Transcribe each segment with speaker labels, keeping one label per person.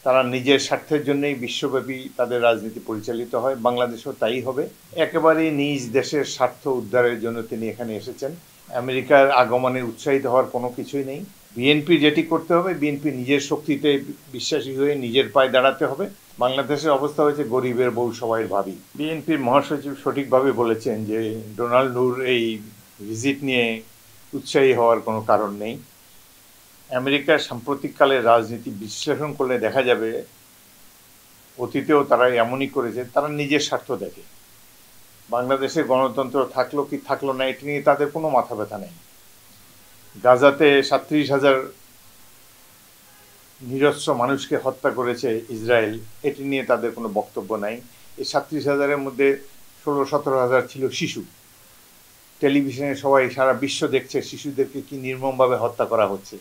Speaker 1: তারা নিজের স্বার্থের জন্যই বিশ্বব্যাপী তাদের রাজনীতি পরিচালিত হয়, বাংলাদেশও তাই হবে। একেবারেই নিজ দেশের স্বার্থ উদ্ধারের জন্য তিনি এখানে এসেছেন। আমেরিকার আগমনে উৎসাহিত হওয়ার কোনো কিছুই নেই। বিএনপি যেটি করতে হবে, বিএনপি নিজের শক্তিতে বিশ্বাসী হয়ে নিজের পায়ে দাঁড়াতে হবে। বাংলাদেশের অবস্থা হয়েছে গরিবের বউ সবাই ভাবি। বিএনপির মহাসচিব সঠিকভাবে বলেছেন যে ডোনাল্ড নূর এই ভিজিট নিয়ে উৎসাহী হওয়ার কোনো কারণ নেই। আমেরিকার সাম্প্রতিককালের রাজনীতি বিশ্লেষণ করলে দেখা যাবে অতীতেও তারা এমনই করেছে, তারা নিজের স্বার্থ দেখে। বাংলাদেশে গণতন্ত্র থাকলো কি থাকলো না এটি নিয়ে তাদের কোনো মাথা ব্যথা নেই। গাজাতে 37,000 নিরস্ত্র মানুষকে হত্যা করেছে ইসরায়েল, এটি নিয়ে তাদের কোনো বক্তব্য নাই। এই 37,000-এর মধ্যে 16-17,000 ছিল শিশু। টেলিভিশনে সবাই সারা বিশ্ব দেখছে শিশুদেরকে কি নির্মমভাবে হত্যা করা হচ্ছে।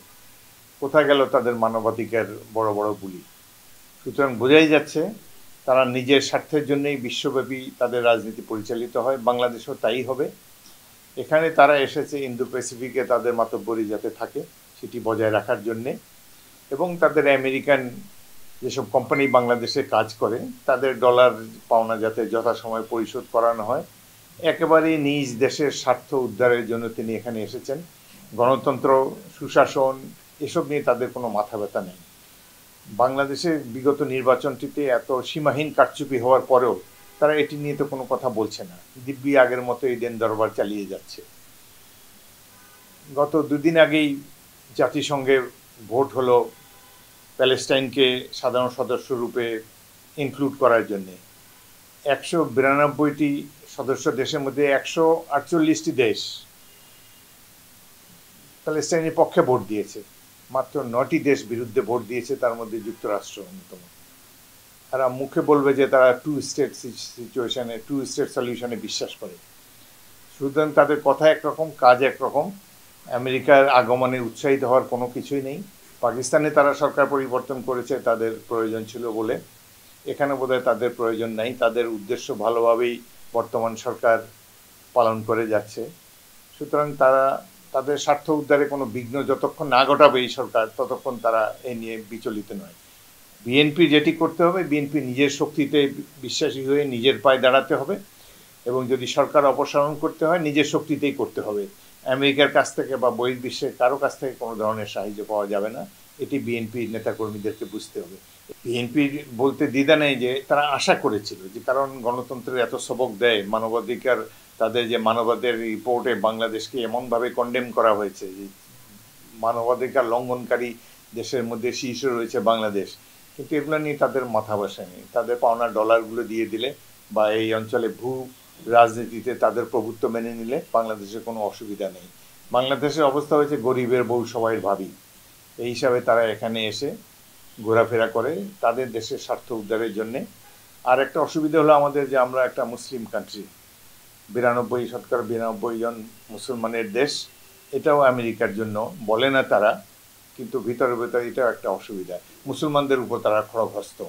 Speaker 1: কোথায় গেল তাদের মানবাধিকার বড় বড় বুলি? সুতরাং বোঝাই যাচ্ছে তারা নিজের স্বার্থের জন্যই বিশ্বব্যাপী তাদের রাজনীতি পরিচালিত হয়, বাংলাদেশও তাই হবে। এখানে তারা এসেছে ইন্দো প্যাসিফিকে তাদের মাতব্বরি যাতে থাকে সেটি বজায় রাখার জন্যে, এবং তাদের আমেরিকান যেসব কোম্পানি বাংলাদেশে কাজ করে তাদের ডলার পাওনা যাতে যথাসময়ে পরিশোধ করানো হয়। একেবারেই নিজ দেশের স্বার্থ উদ্ধারের জন্য তিনি এখানে এসেছেন। গণতন্ত্র, সুশাসন এসব নিয়ে তাদের কোনো মাথা ব্যথা নেই। বাংলাদেশের বিগত নির্বাচনটিতে এত সীমাহীন কারচুপি হওয়ার পরেও তারা এটি নিয়ে তো কোনো কথা বলছে না, দিব্যি আগের মতো এই দেন দরবার চালিয়ে যাচ্ছে। গত দুদিন আগেই জাতিসংঘে ভোট হলো প্যালেস্টাইনকে সাধারণ সদস্য রূপে ইনক্লুড করার জন্যে। 192টি সদস্য দেশের মধ্যে 148টি দেশ প্যালেস্টাইনের পক্ষে ভোট দিয়েছে, মাত্র 9টি দেশ বিরুদ্ধে ভোট দিয়েছে, তার মধ্যে যুক্তরাষ্ট্র অন্যতম। তারা মুখে বলবে যে তারা টু স্টেট সলিউশনে বিশ্বাস করে। সুতরাং তাদের কথা একরকম, কাজ একরকম। আমেরিকার আগমনে উৎসাহিত হওয়ার কোনো কিছুই নেই। পাকিস্তানে তারা সরকার পরিবর্তন করেছে তাদের প্রয়োজন ছিল বলে, এখানে বোধহয় তাদের প্রয়োজন নাই। তাদের উদ্দেশ্য ভালোভাবেই বর্তমান সরকার পালন করে যাচ্ছে। সুতরাং তারা তাদের স্বার্থ উদ্ধারে কোনো বিঘ্ন যতক্ষণ না ঘটাবে এই সরকার, ততক্ষণ তারা এ নিয়ে বিচলিত নয়। বিএনপি যেটি করতে হবে, বিএনপি নিজের শক্তিতে বিশ্বাসী হয়ে নিজের পায়ে দাঁড়াতে হবে, এবং যদি সরকার অপসারণ করতে হয় নিজের শক্তিতেই করতে হবে। আমেরিকার কাছ থেকে বা বহির্বিশ্বের কারো কাছ থেকে কোনো ধরনের সাহায্য পাওয়া যাবে না, এটি বিএনপির নেতাকর্মীদেরকে বুঝতে হবে। বিএনপির বলতে দ্বিধা নেই যে তারা আশা করেছিল যে কারণ গণতন্ত্রের এত সবক দেয়, মানবাধিকার, তাদের যে মানবাধিকার রিপোর্টে বাংলাদেশকে এমনভাবে কন্ডেম করা হয়েছে যে মানবাধিকার লঙ্ঘনকারী দেশের মধ্যে শীর্ষে রয়েছে বাংলাদেশ, কিন্তু এগুলো নিয়ে তাদের মাথা বসেনি। তাদের পাওনা ডলারগুলো দিয়ে দিলে বা এই অঞ্চলে ভূ রাজনীতিতে তাদের প্রভুত্ব মেনে নিলে বাংলাদেশের কোনো অসুবিধা নেই। বাংলাদেশের অবস্থা হয়েছে গরিবের বউ সবাই ভাবি। এই হিসাবে তারা এখানে এসে ঘোরাফেরা করে তাদের দেশের স্বার্থ উদ্ধারের জন্যে। আর একটা অসুবিধা হলো আমাদের যে আমরা একটা মুসলিম কান্ট্রি, 92 জন মুসলমানের দেশ। এটাও আমেরিকার জন্য বলে না তারা, কিন্তু ভিতরে ভিতরে এটাও একটা অসুবিধা। মুসলমানদের উপর তারা খড়গহস্ত।